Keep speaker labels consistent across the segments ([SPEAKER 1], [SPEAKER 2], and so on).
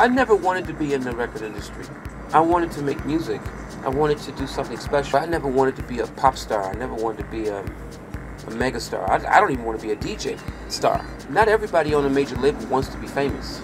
[SPEAKER 1] I never wanted to be in the record industry. I wanted to make music. I wanted to do something special. I never wanted to be a pop star. I never wanted to be a mega star. I don't even want to be a DJ star. Not everybody on a major label wants to be famous.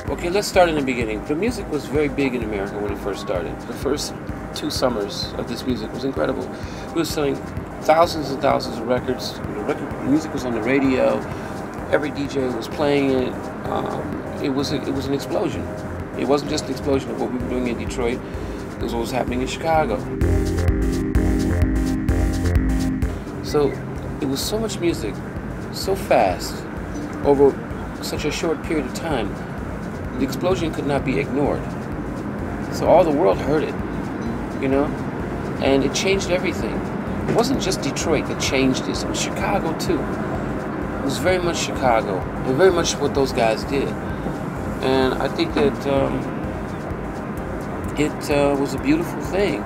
[SPEAKER 1] Okay, let's start in the beginning. The music was very big in America when it first started. The first 2 summers of this music was incredible. We were selling thousands and thousands of records. The music was on the radio. Every DJ was playing it. It was an explosion. It wasn't just an explosion of what we were doing in Detroit. It was what was happening in Chicago. So it was so much music, so fast, over such a short period of time. The explosion could not be ignored. So all the world heard it, you know? And it changed everything. It wasn't just Detroit that changed this, it was Chicago too. It was very much Chicago, and very much what those guys did. And I think that it was a beautiful thing.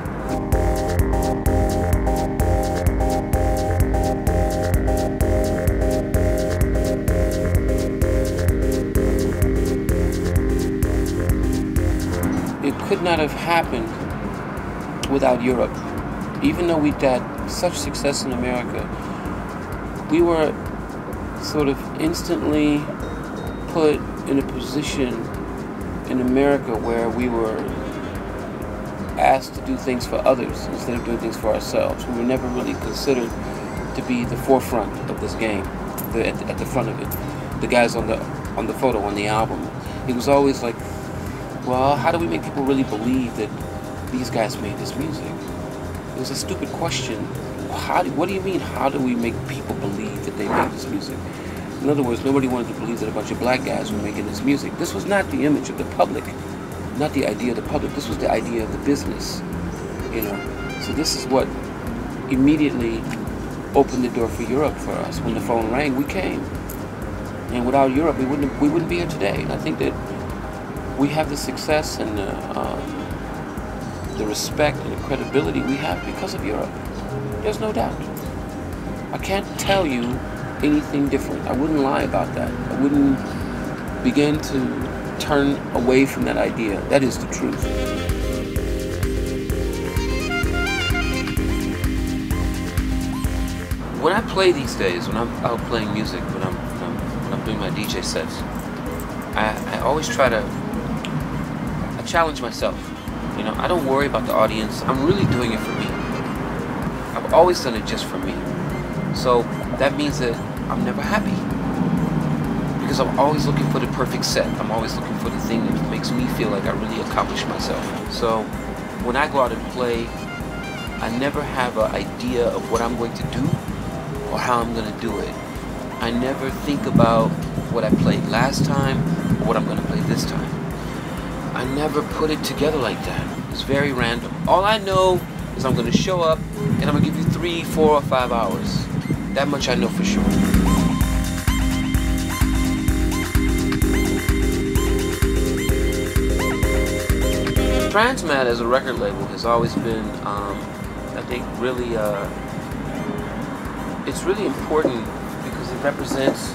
[SPEAKER 1] It could not have happened without Europe. Even though we'd had such success in America, we were sort of instantly put in a position in America where we were asked to do things for others instead of doing things for ourselves. We were never really considered to be the forefront of this game, at the front of it. The guys on the photo, on the album. It was always like, well, how do we make people really believe that these guys made this music? It was a stupid question. What do you mean, how do we make people believe that they made this music? In other words, nobody wanted to believe that a bunch of black guys were making this music. This was not the image of the public, not the idea of the public. This was the idea of the business, you know. So this is what immediately opened the door for Europe for us. When the phone rang, we came. And without Europe, we wouldn't be here today. And I think that we have the success and the respect and the credibility we have because of Europe. There's no doubt. I can't tell you anything different. I wouldn't lie about that. I wouldn't begin to turn away from that idea. That is the truth. When I play these days, when I'm out playing music, when I'm doing my DJ sets, I always try to challenge myself. You know, I don't worry about the audience. I'm really doing it for me. I've always done it just for me. So that means that I'm never happy. Because I'm always looking for the perfect set. I'm always looking for the thing that makes me feel like I really accomplished myself. So when I go out and play, I never have an idea of what I'm going to do or how I'm going to do it. I never think about what I played last time or what I'm going to play this time. I never put it together like that. It's very random. All I know is I'm going to show up and I'm going to give you 3, 4, or 5 hours. That much I know for sure. Transmat as a record label has always been, I think, really, it's really important because it represents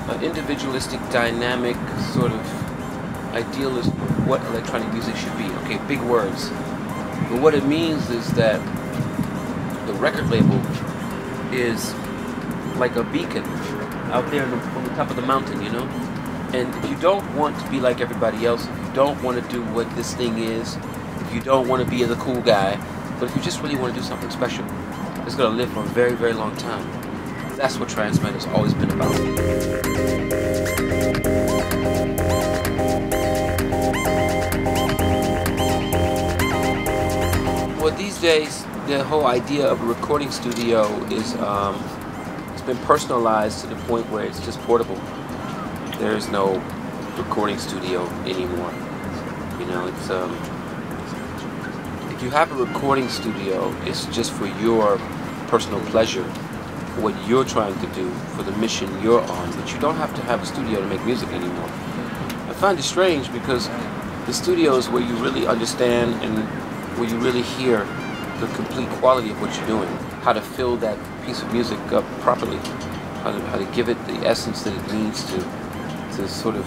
[SPEAKER 1] an individualistic, dynamic, sort of idealist what electronic music should be. Okay, big words. But what it means is that the record label is like a beacon out there on the top of the mountain, you know? And if you don't want to be like everybody else, if you don't want to do what this thing is, if you don't want to be the cool guy, but if you just really want to do something special, it's going to live for a very, very long time. That's what Transmat has always been about. Well, these days, the whole idea of a recording studio is it's been personalized to the point where it's just portable. There's no recording studio anymore. You know, it's if you have a recording studio, it's just for your personal pleasure. what you're trying to do, for the mission you're on. But you don't have to have a studio to make music anymore. I find it strange because the studio is where you really understand and where you really hear the complete quality of what you're doing, how to fill that piece of music up properly, how to give it the essence that it needs to sort of,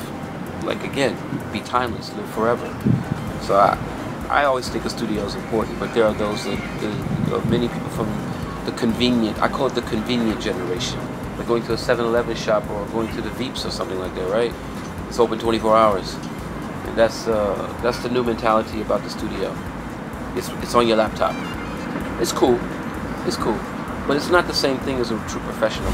[SPEAKER 1] like, again, be timeless, live forever. So I always think a studio is important, but there are those many people from the convenient, I call it the convenient generation. Like going to a 7-Eleven shop or going to the Veeps or something like that, right? It's open 24 hours. And that's the new mentality about the studio. It's on your laptop. It's cool. It's cool. But it's not the same thing as a true professional.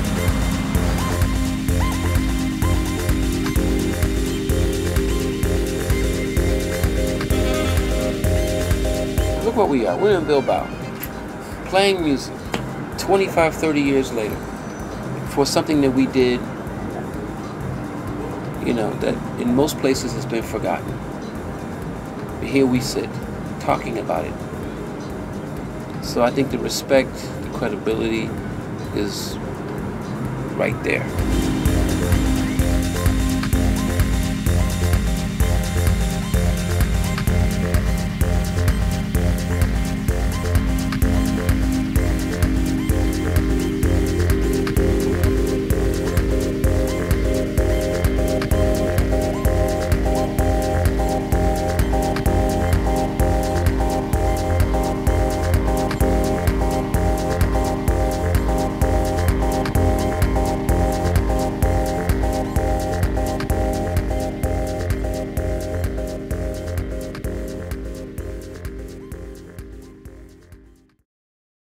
[SPEAKER 1] Look what we are. We're in Bilbao, playing music 25, 30 years later for something that we did, you know, that in most places has been forgotten. Here we sit, talking about it. So I think the respect, the credibility is right there.